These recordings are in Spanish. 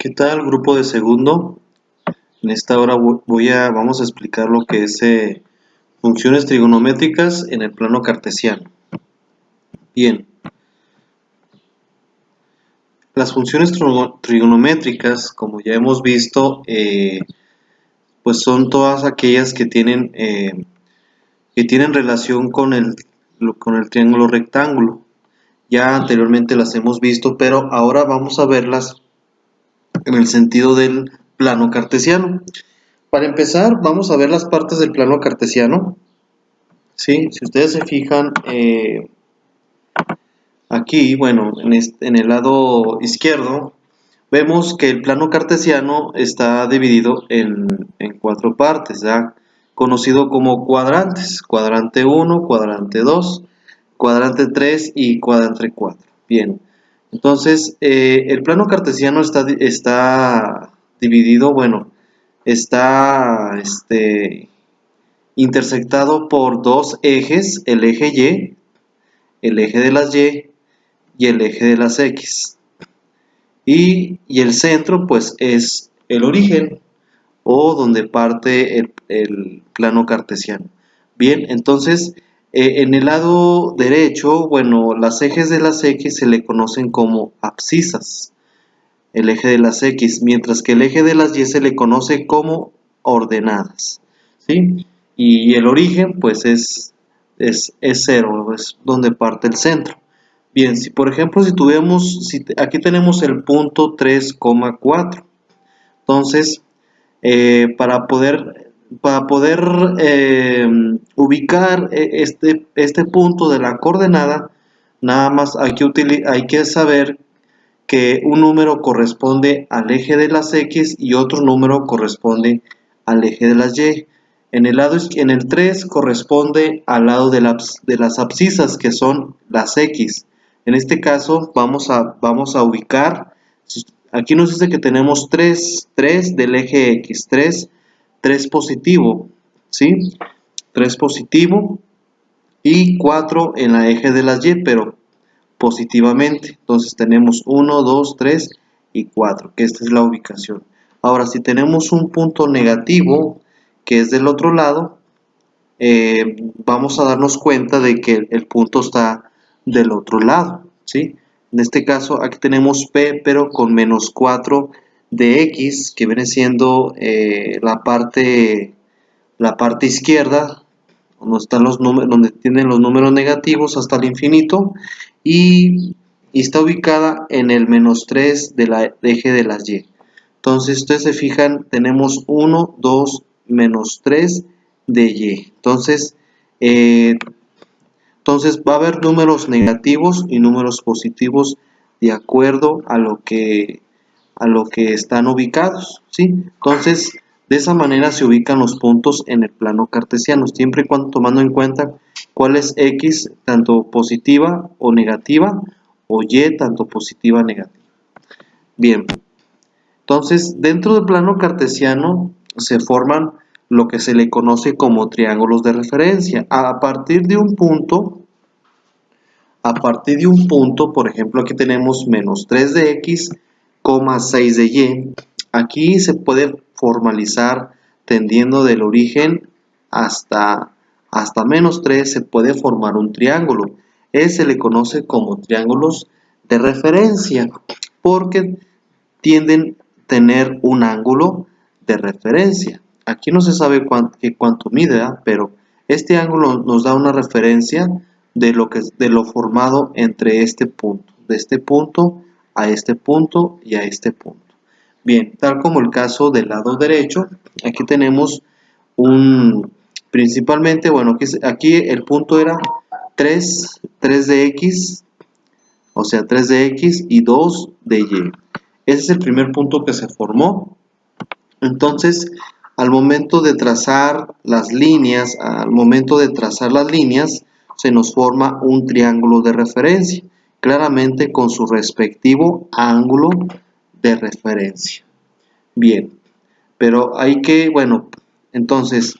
¿Qué tal, grupo de segundo? En esta hora vamos a explicar lo que es funciones trigonométricas en el plano cartesiano. Bien, las funciones trigonométricas, como ya hemos visto, pues son todas aquellas que tienen relación con con el triángulo rectángulo. Ya anteriormente las hemos visto, pero ahora vamos a verlas en el sentido del plano cartesiano. Para empezar, vamos a ver las partes del plano cartesiano. Sí, si ustedes se fijan, aquí, bueno, en el lado izquierdo, vemos que el plano cartesiano está dividido en cuatro partes, ¿ya? Conocido como cuadrantes: cuadrante 1, cuadrante 2, cuadrante 3 y cuadrante 4. Bien, entonces el plano cartesiano está dividido, bueno, está intersectado por dos ejes: el eje de las y el eje de las X. Y el centro, pues, es el origen, o donde parte el plano cartesiano. Bien, entonces, en el lado derecho, bueno, las ejes de las X se le conocen como abscisas, el eje de las X, mientras que el eje de las Y se le conoce como ordenadas, ¿sí? Y el origen, pues, es cero, es donde parte el centro. Bien, si por ejemplo, aquí tenemos el punto 3,4. Entonces, para poder ubicar este punto de la coordenada, nada más hay que saber que un número corresponde al eje de las X y otro número corresponde al eje de las Y. En el 3 corresponde al lado de las abscisas, que son las X. En este caso vamos a ubicar, aquí nos dice que tenemos 3 del eje X, 3 positivo, ¿sí? 3 positivo y 4 en la eje de las Y, pero positivamente. Entonces tenemos 1, 2, 3 y 4, que esta es la ubicación. Ahora, si tenemos un punto negativo, que es del otro lado, vamos a darnos cuenta de que el punto está del otro lado, ¿sí? En este caso, aquí tenemos P, pero con menos 4 de X, que viene siendo la parte izquierda, donde tienen los números negativos hasta el infinito, y está ubicada en el menos 3 del eje de las Y. Entonces, ustedes se fijan, tenemos 1, 2, menos 3 de Y. Eh, entonces va a haber números negativos y números positivos de acuerdo a lo que están ubicados, ¿sí? Entonces, de esa manera se ubican los puntos en el plano cartesiano, siempre y cuando tomando en cuenta cuál es X, tanto positiva o negativa, o Y, tanto positiva o negativa. Bien, entonces dentro del plano cartesiano se forman lo que se le conoce como triángulos de referencia. A partir de un punto, por ejemplo, aquí tenemos menos 3 de X, 6 de Y. Aquí se puede formalizar tendiendo del origen hasta menos 3, se puede formar un triángulo. Se le conoce como triángulos de referencia, porque tienden a tener un ángulo de referencia. Aquí no se sabe cuánto mide, ¿verdad? Pero este ángulo nos da una referencia de lo formado entre este punto, de este punto a este punto y a este punto. Bien, tal como el caso del lado derecho, aquí tenemos principalmente, bueno, aquí el punto era 3 de X, o sea, 3 de X y 2 de Y. Ese es el primer punto que se formó. Entonces, al momento de trazar las líneas, se nos forma un triángulo de referencia, claramente con su respectivo ángulo de referencia. Bien, pero entonces,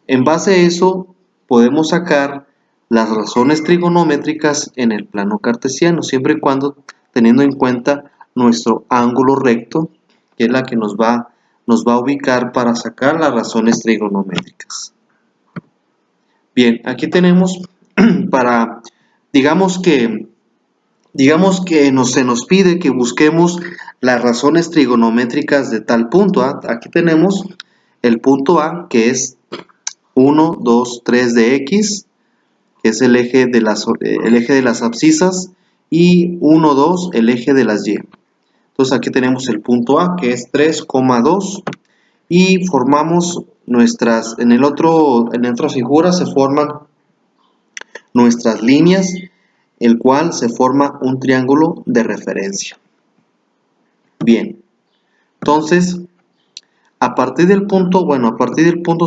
en base a eso, podemos sacar las razones trigonométricas en el plano cartesiano, siempre y cuando teniendo en cuenta nuestro ángulo recto, que es la que nos va a ubicar para sacar las razones trigonométricas. Bien, aquí tenemos para, digamos que se nos pide que busquemos las razones trigonométricas de tal punto. Aquí tenemos el punto A, que es 1, 2, 3 de X, que es el eje de las abscisas, y 1, 2, el eje de las Y. Entonces aquí tenemos el punto A, que es 3,2, y formamos en la otra figura se forman nuestras líneas, el cual se forma un triángulo de referencia. Bien, entonces a partir del punto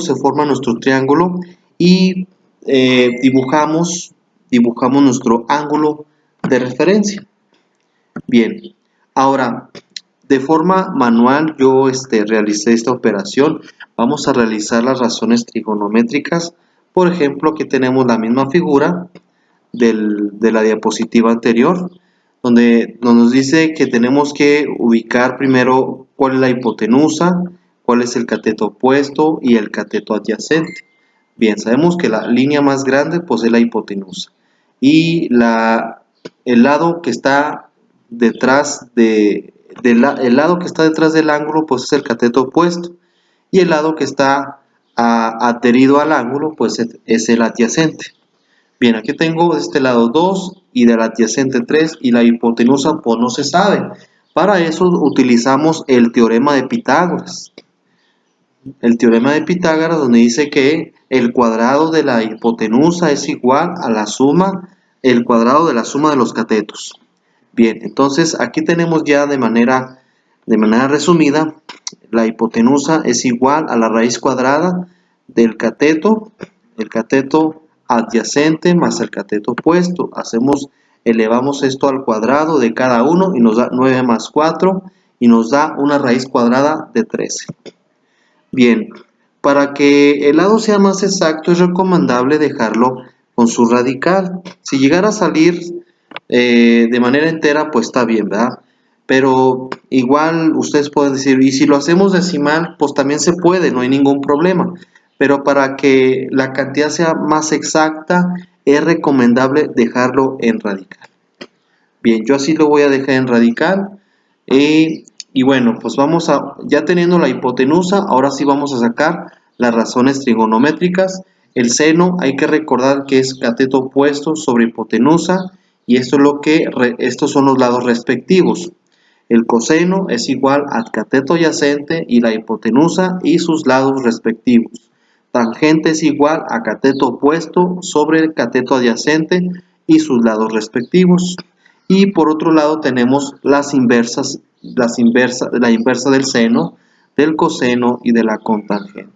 se forma nuestro triángulo y dibujamos nuestro ángulo de referencia. Bien, ahora de forma manual yo realicé esta operación. Vamos a realizar las razones trigonométricas. Por ejemplo, aquí tenemos la misma figura de la diapositiva anterior, donde nos dice que tenemos que ubicar primero cuál es la hipotenusa, cuál es el cateto opuesto y el cateto adyacente. Bien, sabemos que la línea más grande pues es la hipotenusa y el lado que está detrás el lado que está detrás del ángulo pues es el cateto opuesto, y el lado que está adherido al ángulo pues es el adyacente. Bien, aquí tengo de este lado 2 y del adyacente 3, y la hipotenusa pues no se sabe. Para eso utilizamos el teorema de Pitágoras. El teorema de Pitágoras, donde dice que el cuadrado de la hipotenusa es igual a el cuadrado de la suma de los catetos. Bien, entonces aquí tenemos ya de manera resumida, la hipotenusa es igual a la raíz cuadrada del cateto, el cateto adyacente más el cateto opuesto. Elevamos esto al cuadrado de cada uno y nos da 9 más 4 y nos da una raíz cuadrada de 13. Bien, para que el lado sea más exacto es recomendable dejarlo con su radical. Si llegara a salir de manera entera, pues está bien, ¿verdad? Pero igual ustedes pueden decir, y si lo hacemos decimal, pues también se puede, no hay ningún problema. Pero para que la cantidad sea más exacta, es recomendable dejarlo en radical. Bien, yo así lo voy a dejar en radical. Y bueno, pues ya teniendo la hipotenusa, ahora sí vamos a sacar las razones trigonométricas. El seno, hay que recordar que es cateto opuesto sobre hipotenusa, y estos son los lados respectivos. El coseno es igual al cateto adyacente y la hipotenusa y sus lados respectivos. Tangente es igual a cateto opuesto sobre el cateto adyacente y sus lados respectivos. Y por otro lado tenemos la inversa del seno, del coseno y de la cotangente.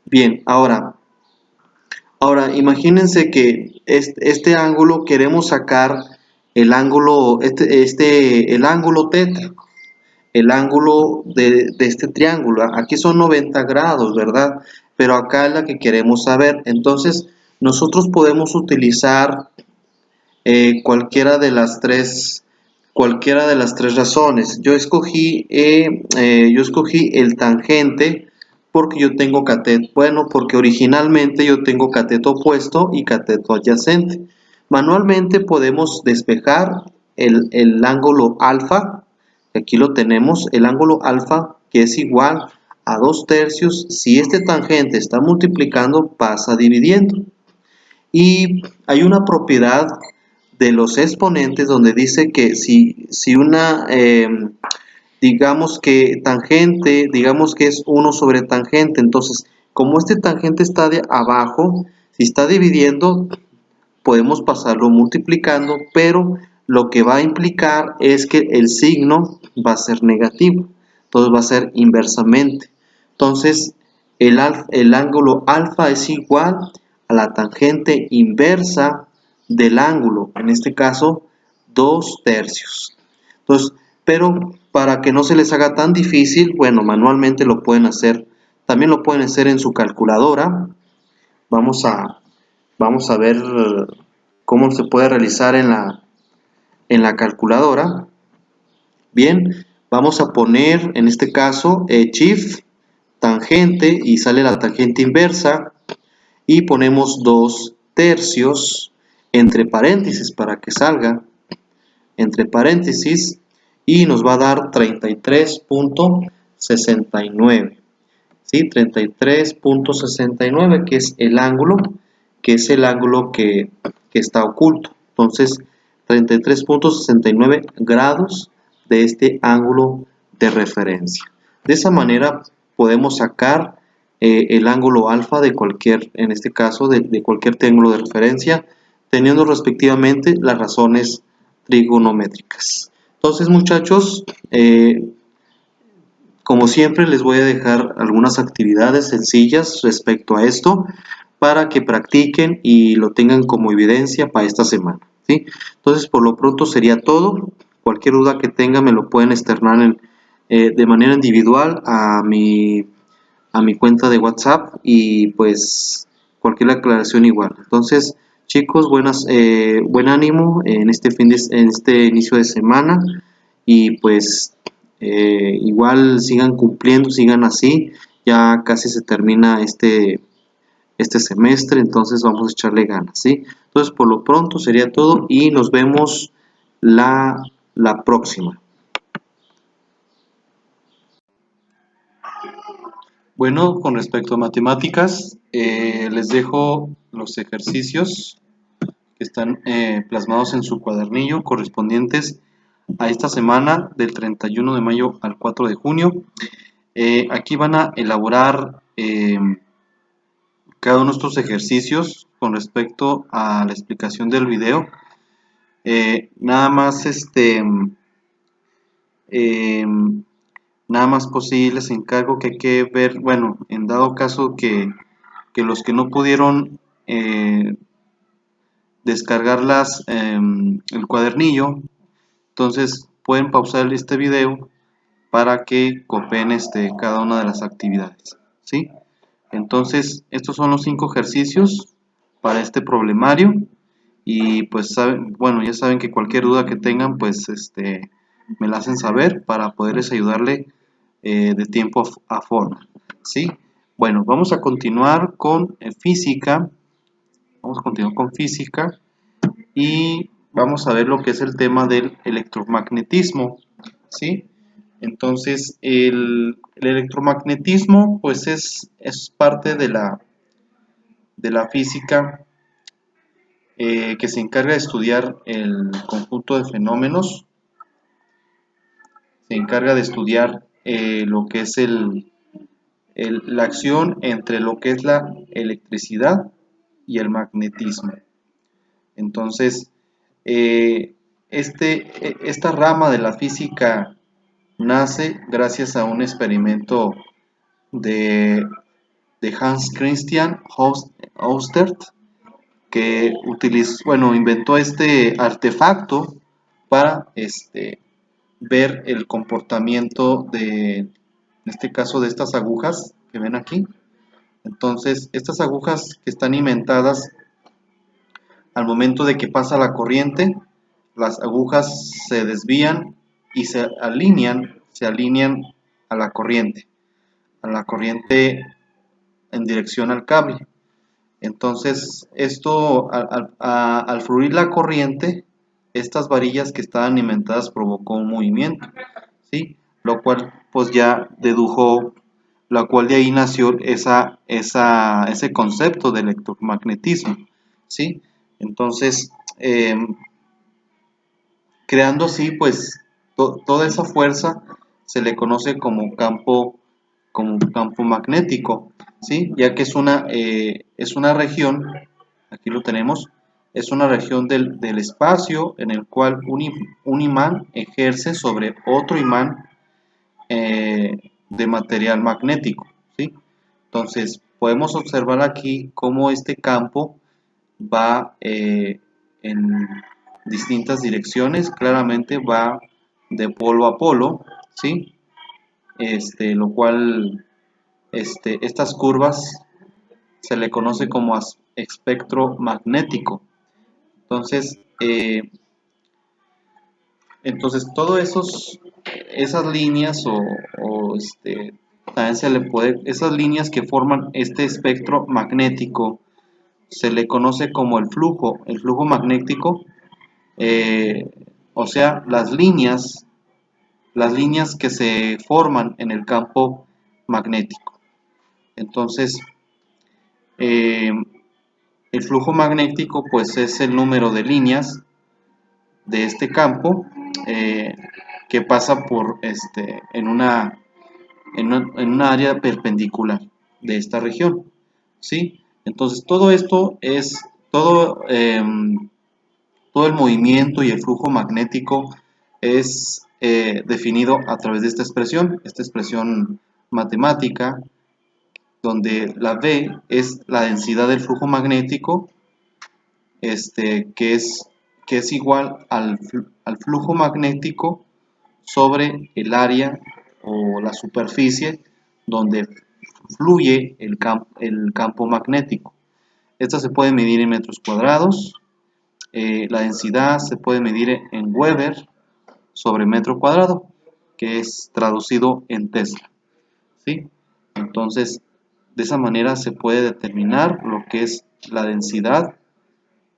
Bien, ahora imagínense que este ángulo queremos sacar el ángulo, el ángulo teta, el ángulo de este triángulo. Aquí son 90 grados, ¿verdad? Pero acá es la que queremos saber. Entonces, nosotros podemos utilizar cualquiera de las tres razones. Yo escogí el tangente porque porque originalmente yo tengo cateto opuesto y cateto adyacente. Manualmente podemos despejar el ángulo alfa. Aquí lo tenemos, el ángulo alfa, que es igual a 2/3. Si este tangente está multiplicando, pasa dividiendo. Y hay una propiedad de los exponentes donde dice que si digamos que es 1 sobre tangente, entonces como este tangente está de abajo, si está dividiendo, podemos pasarlo multiplicando, pero lo que va a implicar es que el signo va a ser negativo, entonces va a ser inversamente. Entonces el ángulo alfa es igual a la tangente inversa del ángulo, en este caso 2/3. Entonces, pero para que no se les haga tan difícil, bueno, manualmente lo pueden hacer, también lo pueden hacer en su calculadora. Vamos a ver cómo se puede realizar en la calculadora. Bien, vamos a poner en este caso shift, tangente y sale la tangente inversa y ponemos 2/3 entre paréntesis para que salga entre paréntesis y nos va a dar 33.69. ¿Sí? 33.69 que es el ángulo, que está oculto. Entonces, 33.69 grados de este ángulo de referencia. De esa manera podemos sacar el ángulo alfa de cualquier, en este caso, de cualquier triángulo de referencia, teniendo respectivamente las razones trigonométricas. Entonces, muchachos, como siempre, les voy a dejar algunas actividades sencillas respecto a esto para que practiquen y lo tengan como evidencia para esta semana, ¿sí? Entonces, por lo pronto sería todo. Cualquier duda que tengan me lo pueden externar de manera individual a mi cuenta de WhatsApp y pues cualquier aclaración igual. Entonces, chicos, buen ánimo en en este inicio de semana y pues igual sigan cumpliendo, sigan así. Ya casi se termina este semestre, entonces vamos a echarle ganas, ¿sí? Entonces, por lo pronto sería todo y nos vemos la próxima. Bueno, con respecto a matemáticas, les dejo los ejercicios que están plasmados en su cuadernillo correspondientes a esta semana del 31 de mayo al 4 de junio. Aquí van a elaborar cada uno de estos ejercicios con respecto a la explicación del video. Nada más eh, nada más posible les encargo que hay que ver, bueno, en dado caso que los que no pudieron descargarlas el cuadernillo, entonces pueden pausar este video para que copien cada una de las actividades, ¿sí? Entonces, estos son los 5 ejercicios para este problemario y pues bueno, ya saben que cualquier duda que tengan, pues me la hacen saber para poderles ayudarle de tiempo a forma, ¿sí? Bueno, vamos a continuar con física. Vamos a continuar con física y vamos a ver lo que es el tema del electromagnetismo, ¿sí? Entonces, el electromagnetismo pues es parte de la física que se encarga de estudiar el conjunto de fenómenos, se encarga de estudiar lo que es la acción entre lo que es la electricidad y el magnetismo. Entonces, esta rama de la física nace gracias a un experimento de, de Hans Christian Ørsted, que inventó este artefacto para ver el comportamiento en este caso, de estas agujas que ven aquí. Entonces, estas agujas que están inventadas al momento de que pasa la corriente, las agujas se desvían y se alinean a la corriente en dirección al cable. Entonces, esto al fluir la corriente, estas varillas que estaban inventadas provocó un movimiento, ¿sí? Lo cual pues ya dedujo, la cual de ahí nació ese concepto de electromagnetismo, ¿sí? Entonces, creando así pues toda esa fuerza se le conoce como campo magnético, ¿sí? Ya que es una región, aquí lo tenemos, es una región del espacio en el cual un imán ejerce sobre otro imán de material magnético, ¿sí? Entonces, podemos observar aquí cómo este campo va en distintas direcciones, claramente va de polo a polo, ¿sí? Lo cual, estas curvas se le conoce como espectro magnético. Entonces, esas líneas también se le puede, esas líneas que forman este espectro magnético se le conoce como el flujo magnético, eh, o sea, las líneas que se forman en el campo magnético. Entonces, eh, el flujo magnético pues es el número de líneas de este campo eh, que pasa por en una área perpendicular de esta región, ¿sí? Entonces todo esto es todo el movimiento y el flujo magnético es definido a través de esta expresión matemática, donde la V es la densidad del flujo magnético, que es igual al flujo magnético sobre el área o la superficie donde fluye el campo magnético. Esta se puede medir en metros cuadrados, la densidad se puede medir en Weber sobre metro cuadrado, que es traducido en Tesla, ¿sí? Entonces, de esa manera se puede determinar lo que es la densidad,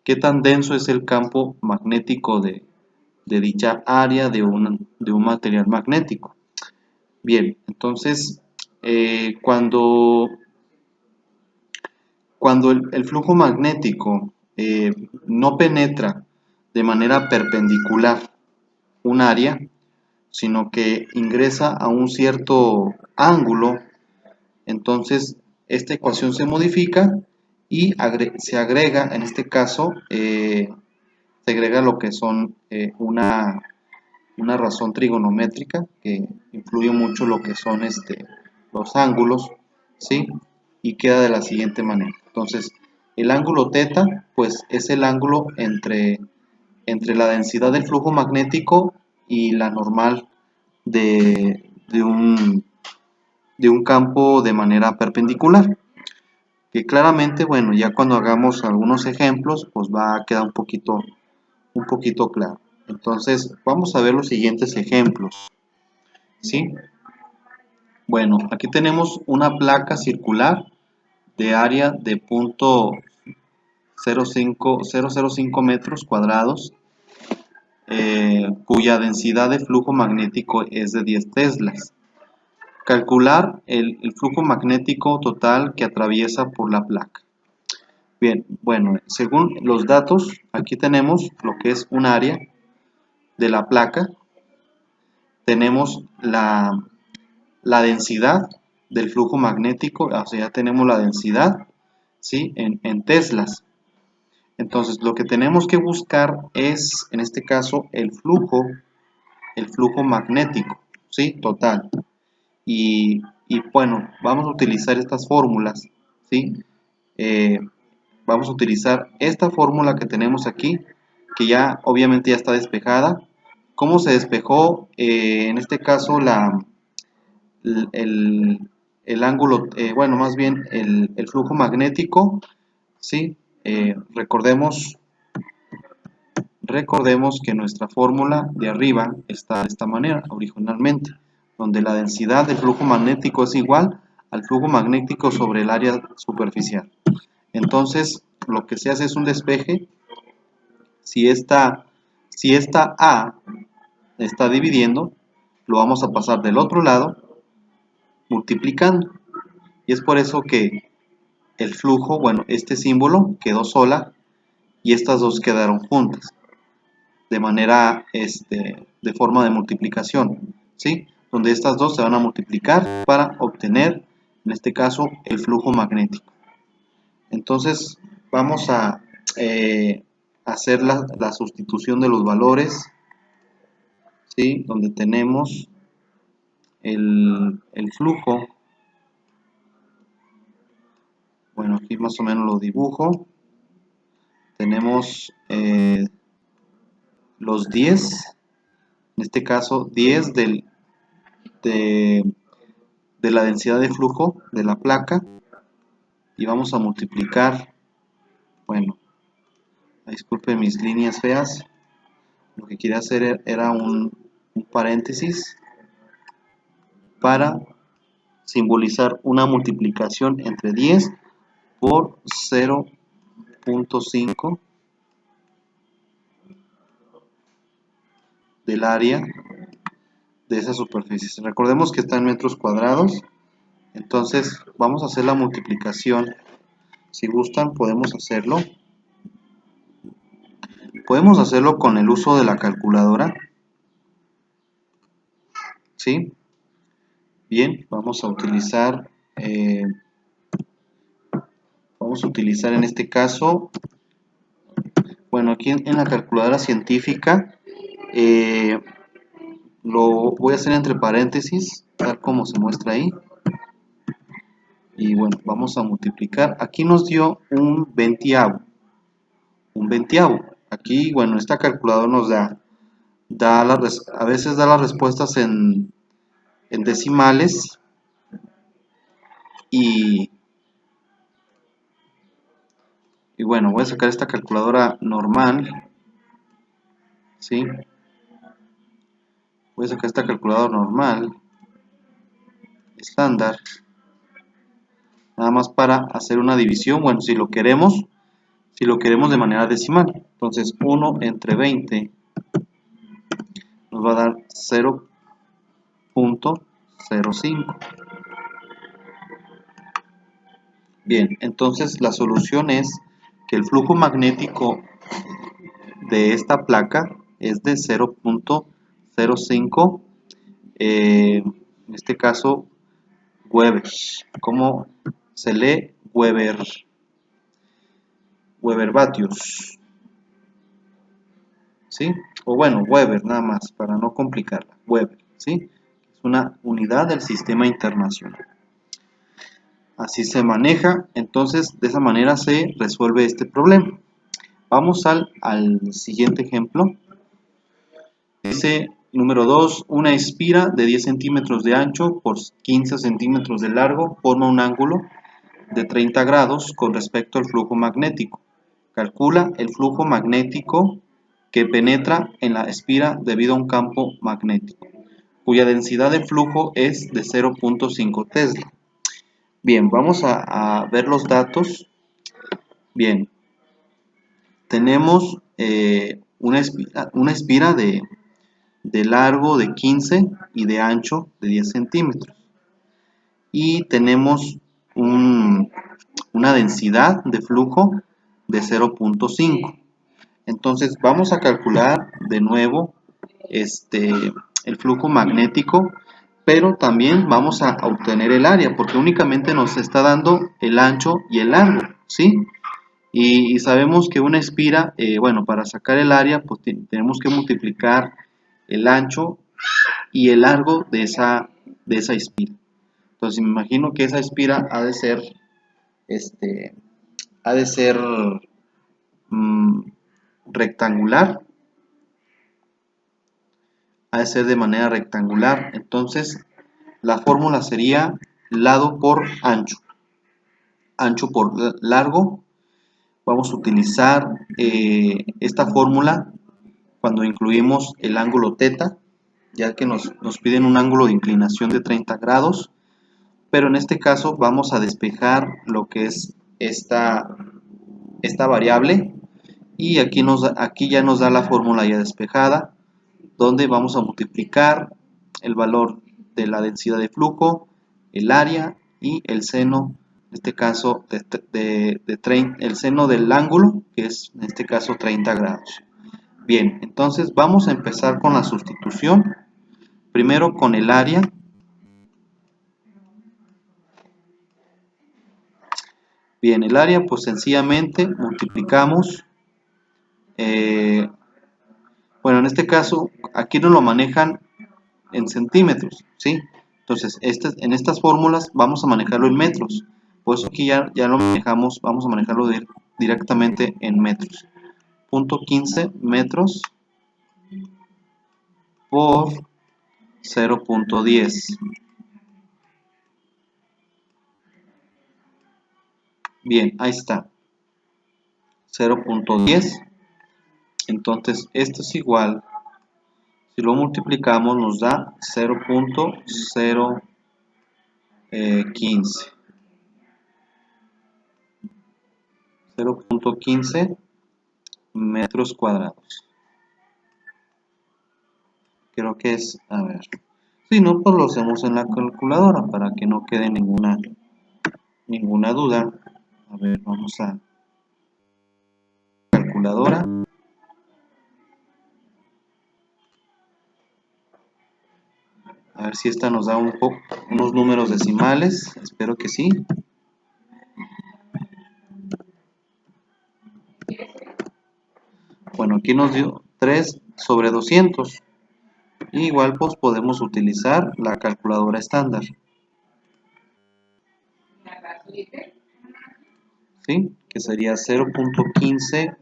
qué tan denso es el campo magnético de dicha área de un material magnético. Bien, entonces, cuando el flujo magnético no penetra de manera perpendicular un área, sino que ingresa a un cierto ángulo, entonces esta ecuación se modifica y se agrega, en este caso, se agrega lo que son una razón trigonométrica que influye mucho lo que son los ángulos, ¿sí? Y queda de la siguiente manera. Entonces, el ángulo θ, pues es el ángulo entre la densidad del flujo magnético y la normal de un campo de manera perpendicular. Que claramente, bueno, ya cuando hagamos algunos ejemplos, pues va a quedar un poquito claro. Entonces, vamos a ver los siguientes ejemplos, ¿sí? Bueno, aquí tenemos una placa circular de área de 0.005 metros cuadrados, cuya densidad de flujo magnético es de 10 teslas. Calcular el flujo magnético total que atraviesa por la placa. Bien, bueno, según los datos, aquí tenemos lo que es un área de la placa, tenemos la densidad del flujo magnético, o sea, ya tenemos la densidad, ¿sí? En teslas. Entonces, lo que tenemos que buscar es, en este caso, el flujo magnético, ¿sí? Total. Y bueno, vamos a utilizar estas fórmulas, ¿sí? Vamos a utilizar esta fórmula que tenemos aquí, que ya obviamente ya está despejada. ¿Cómo se despejó? En este caso, el, ángulo, bueno, más bien el flujo magnético, ¿sí? Recordemos que nuestra fórmula de arriba está de esta manera, originalmente, donde la densidad del flujo magnético es igual al flujo magnético sobre el área superficial. Entonces, lo que se hace es un despeje. Si esta A está dividiendo, lo vamos a pasar del otro lado multiplicando. Y es por eso que el flujo, bueno, este símbolo quedó sola y estas dos quedaron juntas de manera, de forma de multiplicación, ¿sí? Donde estas dos se van a multiplicar para obtener, en este caso, el flujo magnético. Entonces, vamos a hacer la sustitución de los valores, ¿sí? Donde tenemos el flujo. Bueno, aquí más o menos lo dibujo. Tenemos los 10, en este caso 10 de la densidad de flujo de la placa, y vamos a multiplicar, bueno, disculpen mis líneas feas, lo que quería hacer era un paréntesis, para simbolizar una multiplicación entre 10 por 0.5 del área de esa superficie. Recordemos que está en metros cuadrados, entonces vamos a hacer la multiplicación. Si gustan podemos hacerlo. Podemos hacerlo con el uso de la calculadora. ¿Sí? Bien, vamos a utilizar en este caso, bueno, aquí en la calculadora científica lo voy a hacer entre paréntesis, tal como se muestra ahí. Y bueno, vamos a multiplicar. Aquí nos dio un veintiavo. Aquí, bueno, esta calculadora nos a veces da las respuestas en decimales y bueno, voy a sacar esta calculadora normal, ¿sí? Voy a sacar esta calculadora normal, estándar, nada más para hacer una división. Bueno, si lo queremos de manera decimal, entonces 1 entre 20 nos va a dar 0.05. Bien, entonces la solución es que el flujo magnético de esta placa es de 0.05, en este caso Weber. ¿Cómo se lee? Weber vatios, ¿sí? O bueno, Weber nada más, para no complicarla. Weber, ¿sí? Es una unidad del sistema internacional. Así se maneja, entonces de esa manera se resuelve este problema. Vamos al siguiente ejemplo. Dice número 2, una espira de 10 centímetros de ancho por 15 centímetros de largo forma un ángulo de 30 grados con respecto al flujo magnético. Calcula el flujo magnético que penetra en la espira debido a un campo magnético, cuya densidad de flujo es de 0.5 Tesla. Bien, vamos a ver los datos. Bien, tenemos una espira de largo de 15 y de ancho de 10 centímetros. Y tenemos una densidad de flujo de 0.5. Entonces vamos a calcular de nuevo el flujo magnético, pero también vamos a obtener el área, porque únicamente nos está dando el ancho y el largo, ¿sí? Y sabemos que una espira, bueno, para sacar el área, pues tenemos que multiplicar el ancho y el largo de esa espira. Entonces me imagino que esa espira ha de ser, ha de ser rectangular, ha de ser de manera rectangular. Entonces la fórmula sería lado por ancho, ancho por largo. Vamos a utilizar esta fórmula cuando incluimos el ángulo θ, ya que nos piden un ángulo de inclinación de 30 grados, pero en este caso vamos a despejar lo que es esta variable, y aquí ya nos da la fórmula ya despejada, donde vamos a multiplicar el valor de la densidad de flujo, el área y el seno, en este caso el seno del ángulo, que es en este caso 30 grados. Bien, entonces vamos a empezar con la sustitución. Primero con el área. Bien, el área pues sencillamente multiplicamos, bueno, en este caso aquí nos lo manejan en centímetros, ¿sí? Entonces en estas fórmulas vamos a manejarlo en metros, por eso aquí ya lo manejamos, vamos a manejarlo directamente en metros. 0.15 metros por 0.10. Bien, ahí está, 0.10. Entonces esto es igual, si lo multiplicamos nos da 0.010. 15. 0.15 metros cuadrados. Creo que es, a ver, si no, pues lo hacemos en la calculadora para que no quede ninguna duda. A ver, vamos a calculadora. A ver si esta nos da unos números decimales. Espero que sí. Bueno, aquí nos dio 3 sobre 200. Igual pues podemos utilizar la calculadora estándar. ¿Sí? Que sería 0.15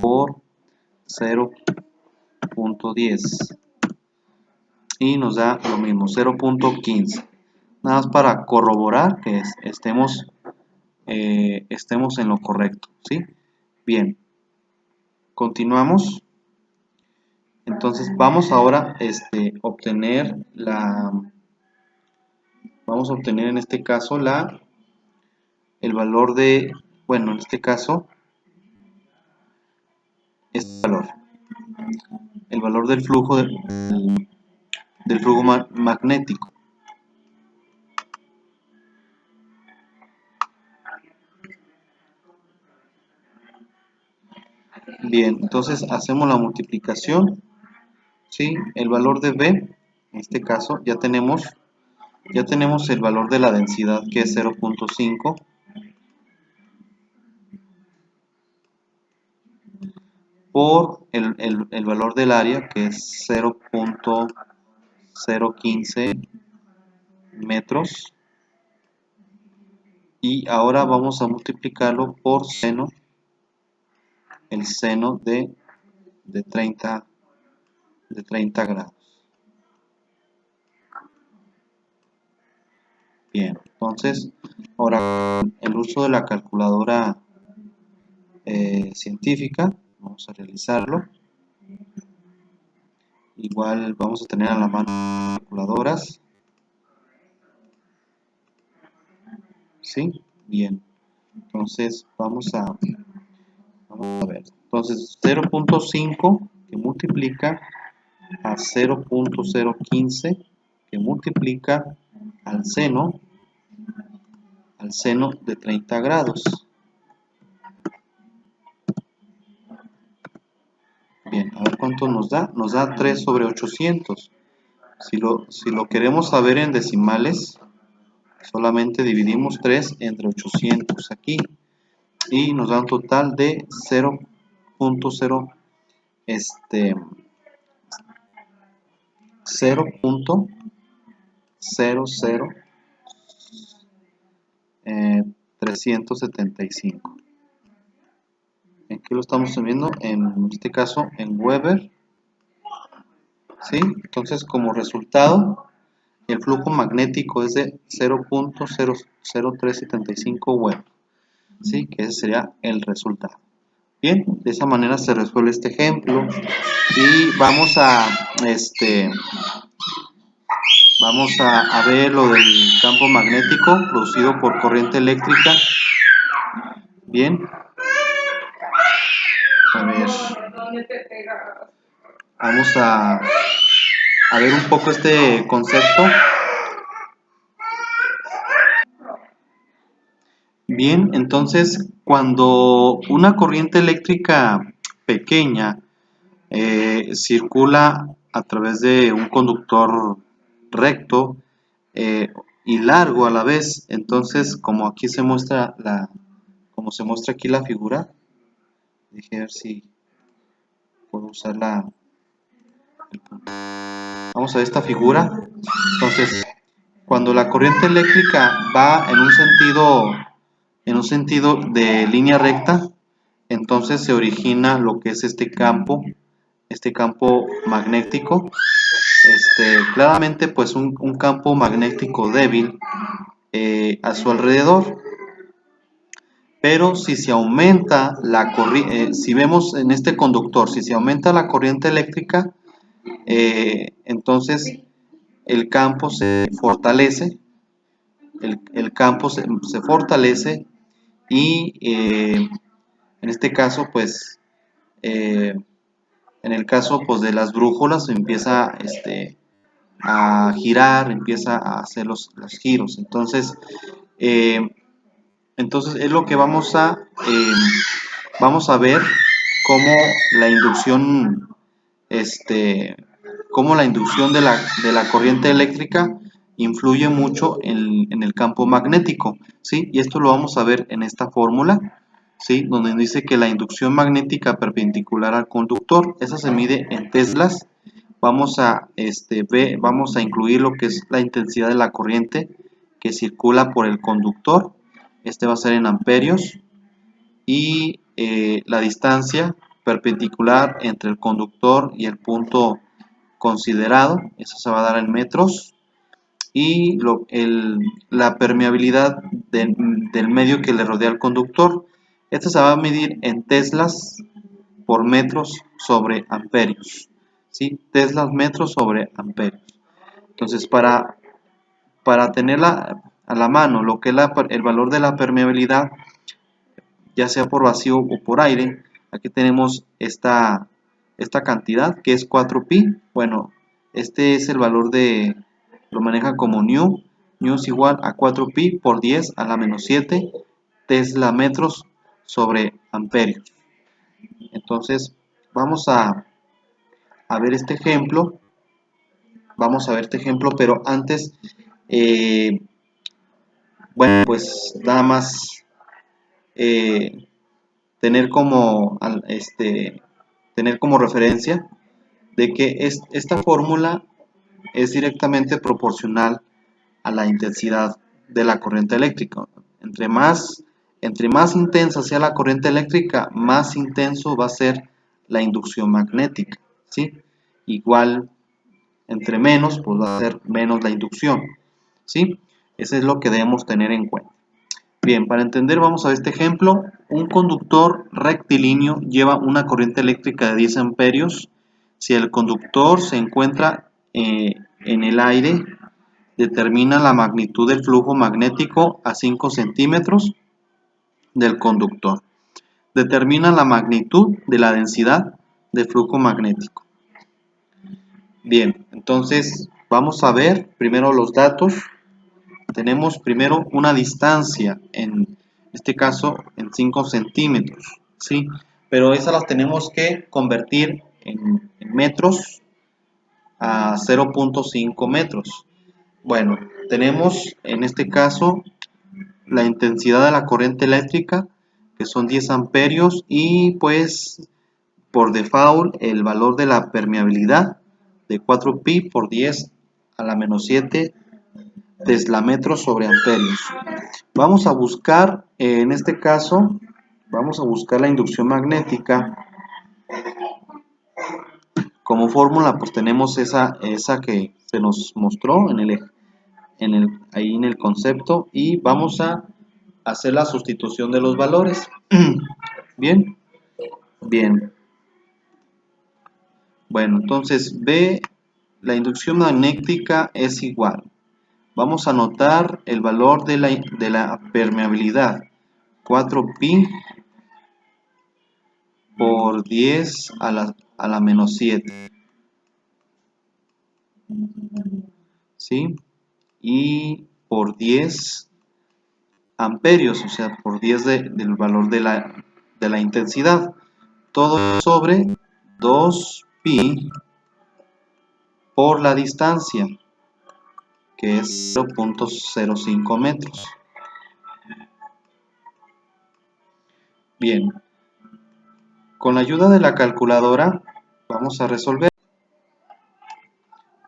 por 0.10. Y nos da lo mismo, 0.15. Nada más para corroborar que estemos en lo correcto. ¿Sí? Bien. Continuamos. Entonces vamos ahora vamos a obtener en este caso el valor de, bueno, en este caso, este valor, el valor del flujo magnético. Bien, entonces hacemos la multiplicación, ¿sí? El valor de B, en este caso, ya tenemos el valor de la densidad, que es 0.5, por el valor del área, que es 0.015 metros, y ahora vamos a multiplicarlo por seno, el seno de 30 grados. Bien, entonces ahora el uso de la calculadora científica, vamos a realizarlo. Igual vamos a tener a la mano calculadoras. ¿Sí? Bien. Entonces vamos a ver. Entonces 0.5 que multiplica a 0.015 que multiplica al seno de 30 grados. Bien, a ver cuánto nos da. Nos da 3 sobre 800. Si lo queremos saber en decimales, solamente dividimos 3 entre 800 aquí. Y nos da un total de 0.0 375. Aquí lo estamos viendo en este caso en Weber. ¿Sí? Entonces, como resultado, el flujo magnético es de 0.00375 Weber. ¿Sí? Que ese sería el resultado. Bien, de esa manera se resuelve este ejemplo. Y vamos a ver lo del campo magnético producido por corriente eléctrica. Bien. A ver. Vamos a ver un poco este concepto. Bien, entonces cuando una corriente eléctrica pequeña circula a través de un conductor recto y largo a la vez, entonces como aquí se muestra aquí la figura, déjame ver si puedo usar el punto. Vamos a ver esta figura. Entonces, cuando la corriente eléctrica va en un sentido de línea recta, entonces se origina lo que es este campo magnético. Claramente pues un campo magnético débil a su alrededor. Pero si se aumenta la corriente, si vemos en este conductor, si se aumenta la corriente eléctrica, entonces el campo se fortalece el campo se fortalece y en este caso pues en el caso pues de las brújulas empieza a girar, empieza a hacer los giros. Eh, entonces es lo que vamos a ver cómo la inducción, este, cómo la inducción de la corriente eléctrica influye mucho en el campo magnético, ¿sí? Y esto lo vamos a ver en esta fórmula, ¿sí? Donde dice que la inducción magnética perpendicular al conductor, esa se mide en teslas. Vamos a incluir lo que es la intensidad de la corriente que circula por el conductor. Este va a ser en amperios y la distancia perpendicular entre el conductor y el punto considerado, eso se va a dar en metros, y la permeabilidad del medio que le rodea al conductor, esto se va a medir en teslas por metros sobre amperios, ¿sí? Teslas metros sobre amperios. Entonces, para tenerla a la mano lo que es el valor de la permeabilidad, ya sea por vacío o por aire, aquí tenemos esta cantidad que es 4pi. Bueno, este es el valor lo manejan como nu. Nu es igual a 4pi por 10 a la menos 7 tesla metros sobre amperios. Entonces, vamos a ver este ejemplo. Vamos a ver este ejemplo, pero antes, eh, bueno, pues nada más eh, tener tener como referencia de que esta fórmula es directamente proporcional a la intensidad de la corriente eléctrica. Entre más intensa sea la corriente eléctrica, más intenso va a ser la inducción magnética, ¿sí? Igual, entre menos, pues va a ser menos la inducción, ¿sí? Eso es lo que debemos tener en cuenta. Bien, para entender vamos a ver este ejemplo. Un conductor rectilíneo lleva una corriente eléctrica de 10 amperios. Si el conductor se encuentra en el aire, determina la magnitud del flujo magnético a 5 centímetros del conductor. Determina la magnitud de la densidad de flujo magnético. Bien, entonces vamos a ver primero los datos. Tenemos primero una distancia, en este caso en 5 centímetros, ¿sí? Pero esas las tenemos que convertir en metros a 0.5 metros. Bueno, tenemos en este caso la intensidad de la corriente eléctrica, que son 10 amperios, y pues por default el valor de la permeabilidad de 4pi por 10 a la menos 7 teslametros sobre amperios. Vamos a buscar, en este caso, vamos a buscar la inducción magnética. Como fórmula, pues tenemos esa que se nos mostró ahí en el concepto, y vamos a hacer la sustitución de los valores. Bien, bien. Bueno, entonces la inducción magnética es igual. Vamos a anotar el valor de la permeabilidad. 4pi por 10 a la menos 7, ¿sí? Y por 10 amperios, o sea, por 10 del valor de la intensidad. Todo sobre 2pi por la distancia, que es 0.05 metros. Bien, con la ayuda de la calculadora vamos a resolver.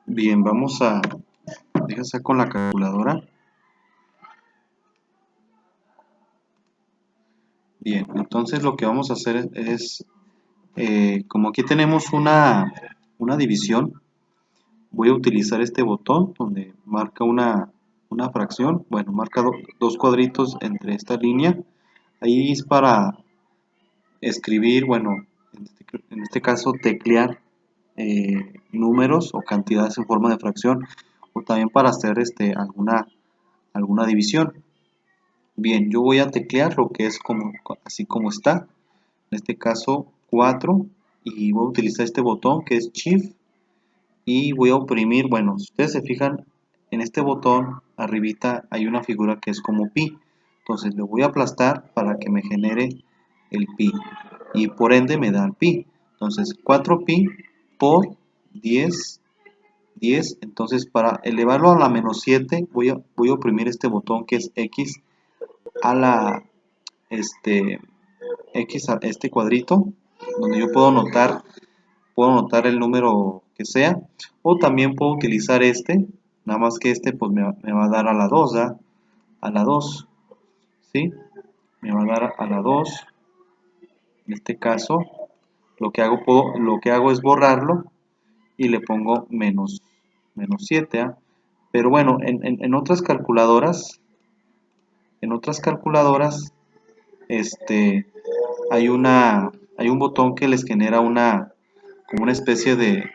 Bien, déjame con la calculadora. Bien, entonces lo que vamos a hacer es como aquí tenemos una división, voy a utilizar este botón donde marca una fracción. Bueno, marca dos cuadritos entre esta línea. Ahí es para escribir, bueno, en este caso teclear números o cantidades en forma de fracción, o también para hacer alguna alguna división. Bien, yo voy a teclear lo que es así como está, en este caso 4, y voy a utilizar este botón que es Shift y voy a oprimir. Bueno, si ustedes se fijan en este botón arribita hay una figura que es como pi, entonces le voy a aplastar para que me genere el pi y por ende me da el pi. Entonces 4 pi por 10, entonces para elevarlo a la menos 7 voy a oprimir este botón que es X a la X a este cuadrito donde yo puedo anotar el número que sea, o también puedo utilizar este, nada más que este pues me va a dar a la 2, ¿da? A la 2, ¿sí? Me va a dar a la 2, en este caso lo que hago es borrarlo y le pongo menos 7, ¿ah? Pero bueno, en otras calculadoras, este, hay un botón que les genera como una especie de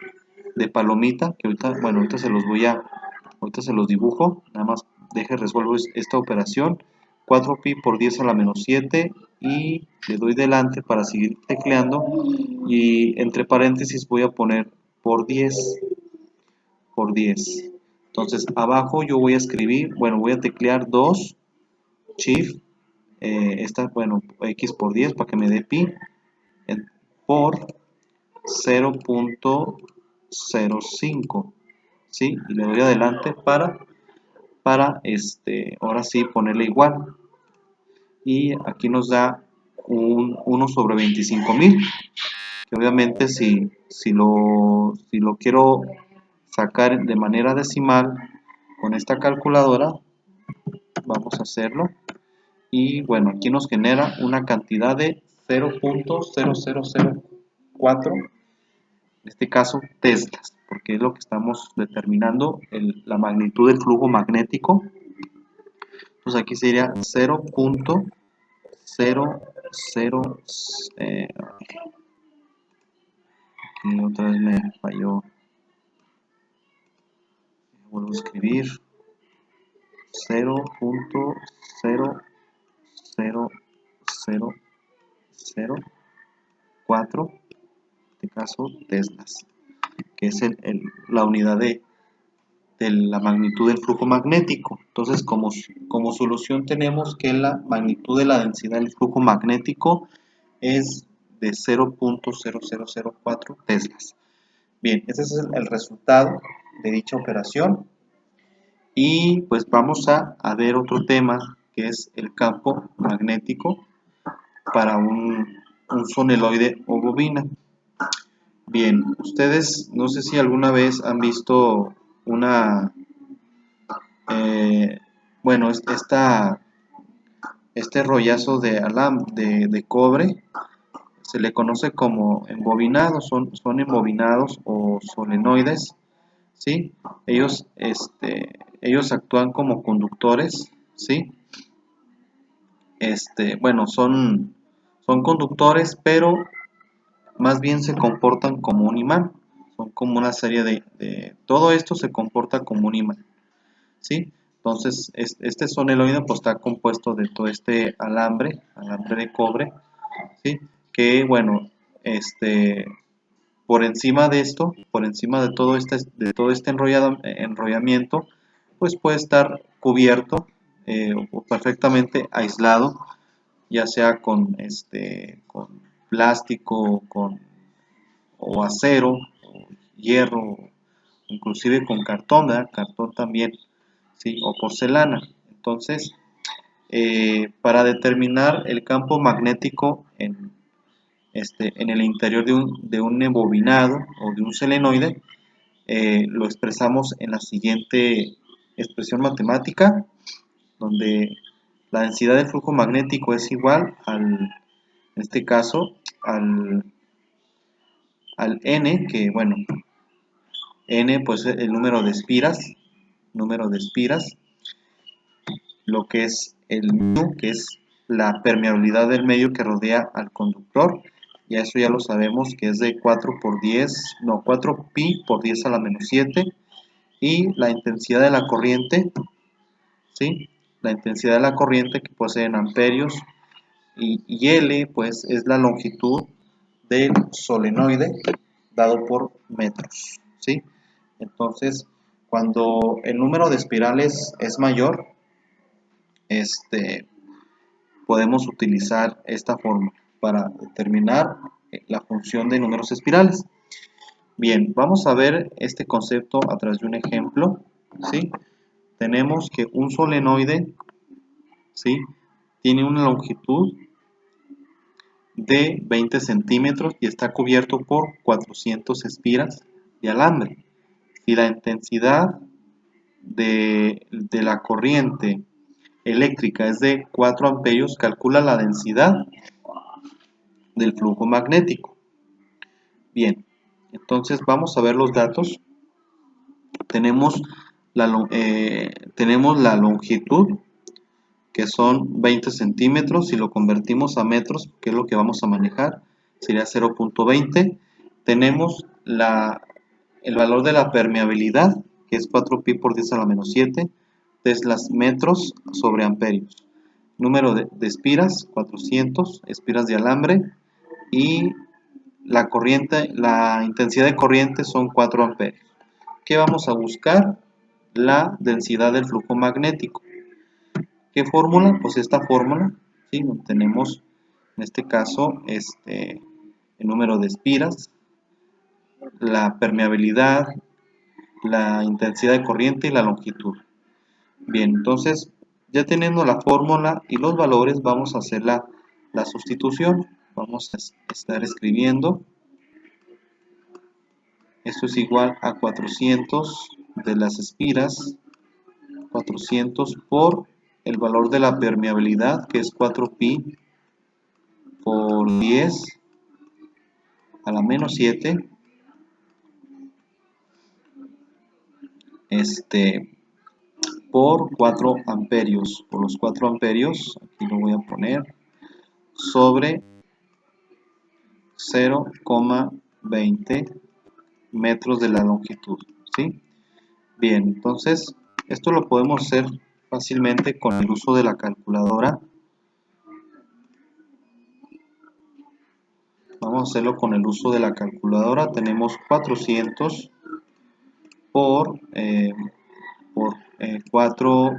palomita, que ahorita ahorita se los dibujo, nada más resuelvo esta operación, 4pi por 10 a la menos 7 y le doy delante para seguir tecleando y entre paréntesis voy a poner por 10, entonces abajo yo voy a escribir, bueno, voy a teclear 2, shift, bueno, x por 10 para que me dé pi, por 0.05, ¿sí? Y le doy adelante para ahora sí ponerle igual. Y aquí nos da un 1 sobre 25.000, que obviamente si lo quiero sacar de manera decimal con esta calculadora, vamos a hacerlo. Y bueno, aquí nos genera una cantidad de 0.0004, en este caso teslas, porque es lo que estamos determinando, la magnitud del flujo magnético. Entonces aquí sería 0.00, aquí otra vez me falló, vuelvo a escribir 0.00004, en este caso teslas, que es la unidad de la magnitud del flujo magnético. Entonces, como solución tenemos que la magnitud de la densidad del flujo magnético es de 0.0004 teslas. Bien, ese es el resultado de dicha operación. Y pues vamos a ver otro tema que es el campo magnético para un soleноide o bobina. Bien, ustedes no sé si alguna vez han visto bueno, este rollazo de cobre, se le conoce como embobinados, son embobinados o solenoides, ¿sí? Ellos actúan como conductores, ¿sí? Bueno, son conductores, pero más bien se comportan como un imán, son como una serie todo esto se comporta como un imán, ¿sí? Entonces, este soleноide pues está compuesto de todo este alambre de cobre, ¿sí? Que bueno, por encima de esto, por encima de todo este enrollamiento, pues puede estar cubierto o perfectamente aislado, ya sea con plástico, o acero, o hierro, inclusive con cartón, ¿verdad? Cartón también, ¿sí? O porcelana. Entonces, para determinar el campo magnético en el interior de un embobinado o de un selenoide, lo expresamos en la siguiente expresión matemática, donde la densidad del flujo magnético es igual en este caso, al N, que bueno, N pues es el número de espiras, lo que es el mu, que es la permeabilidad del medio que rodea al conductor, y eso ya lo sabemos que es de 4 pi por 10 a la menos 7, y la intensidad de la corriente ¿sí? La intensidad de la corriente, que puede ser en amperios, y L pues es la longitud del solenoide dado por metros, ¿sí? Entonces, cuando el número de espirales es mayor, podemos utilizar esta forma para determinar la función de números espirales. Bien, vamos a ver este concepto a través de un ejemplo, ¿sí? Tenemos que un solenoide, ¿sí?, tiene una longitud de 20 centímetros y está cubierto por 400 espiras de alambre. Si la intensidad de la corriente eléctrica es de 4 amperios, calcula la densidad del flujo magnético. Bien, entonces vamos a ver los datos. Tenemos la longitud, que son 20 centímetros. Si lo convertimos a metros, que es lo que vamos a manejar, sería 0.20. Tenemos el valor de la permeabilidad, que es 4pi por 10 a la menos 7 teslas metros sobre amperios. Número de espiras, 400 espiras de alambre, y la intensidad de corriente son 4 amperios. ¿Qué vamos a buscar? La densidad del flujo magnético. ¿Qué fórmula? Pues esta fórmula, ¿sí? Tenemos en este caso el número de espiras, la permeabilidad, la intensidad de corriente y la longitud. Bien, entonces ya teniendo la fórmula y los valores, vamos a hacer la sustitución. Vamos a estar escribiendo, esto es igual a 400 de las espiras, 400 por el valor de la permeabilidad, que es 4pi por 10 a la menos 7, por 4 amperios, por los 4 amperios, aquí lo voy a poner, sobre 0,20 metros de la longitud, ¿sí? Bien, entonces esto lo podemos hacer fácilmente con el uso de la calculadora. Vamos a hacerlo con el uso de la calculadora. Tenemos 400 por 4,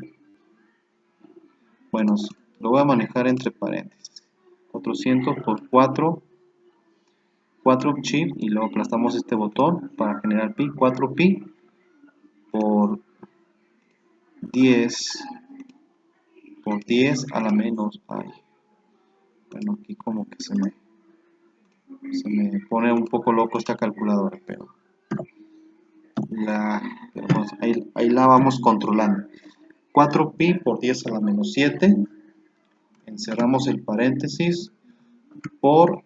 bueno, lo voy a manejar entre paréntesis. 400 por 4 shift, y luego aplastamos este botón para generar pi. 4pi por 10 a la menos, bueno, aquí como que se me pone un poco loco esta calculadora, pero ahí la vamos controlando. 4pi por 10 a la menos 7, encerramos el paréntesis, por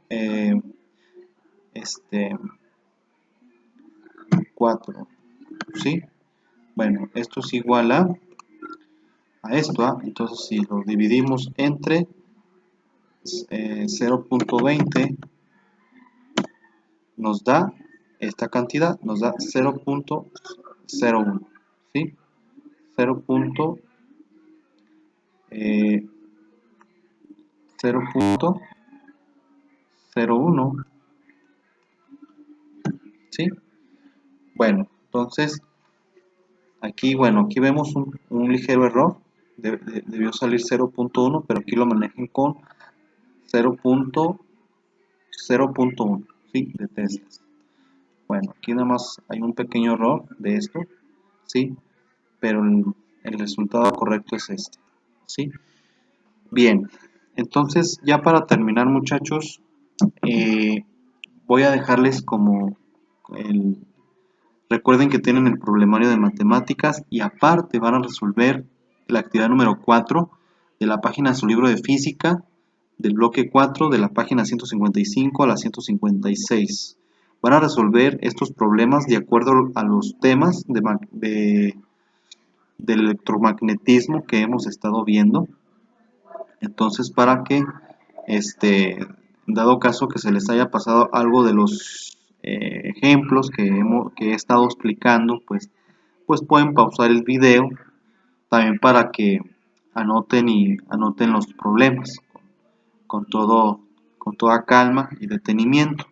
4, ¿sí? Bueno, esto es igual a esto, entonces si lo dividimos entre 0.20, nos da esta cantidad, nos da 0.01, ¿sí? 0.01, ¿sí? Bueno, entonces aquí vemos un ligero error, debió salir 0.1, pero aquí lo manejen con 0.1, ¿sí? De teslas. Bueno, aquí nada más hay un pequeño error de esto, ¿sí? Pero el resultado correcto es este, ¿sí? Bien, entonces ya para terminar, muchachos, voy a dejarles como recuerden que tienen el problemario de matemáticas y aparte van a resolver la actividad número 4 de la página de su libro de física, del bloque 4, de la página 155 a la 156. Van a resolver estos problemas de acuerdo a los temas del electromagnetismo que hemos estado viendo. Entonces, para que dado caso que se les haya pasado algo de los ejemplos que he estado explicando, pues pueden pausar el video también para que anoten los problemas con con toda calma y detenimiento.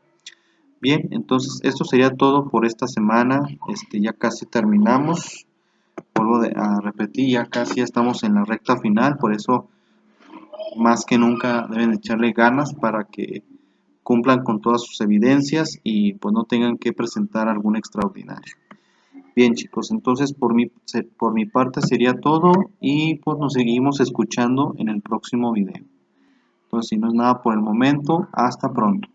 Bien, entonces esto sería todo por esta semana. Ya casi terminamos. Vuelvo a repetir, ya casi estamos en la recta final, por eso más que nunca deben echarle ganas para que cumplan con todas sus evidencias y pues no tengan que presentar algún extraordinario. Bien chicos, entonces por mi parte sería todo y pues nos seguimos escuchando en el próximo video. Entonces si no es nada por el momento, hasta pronto.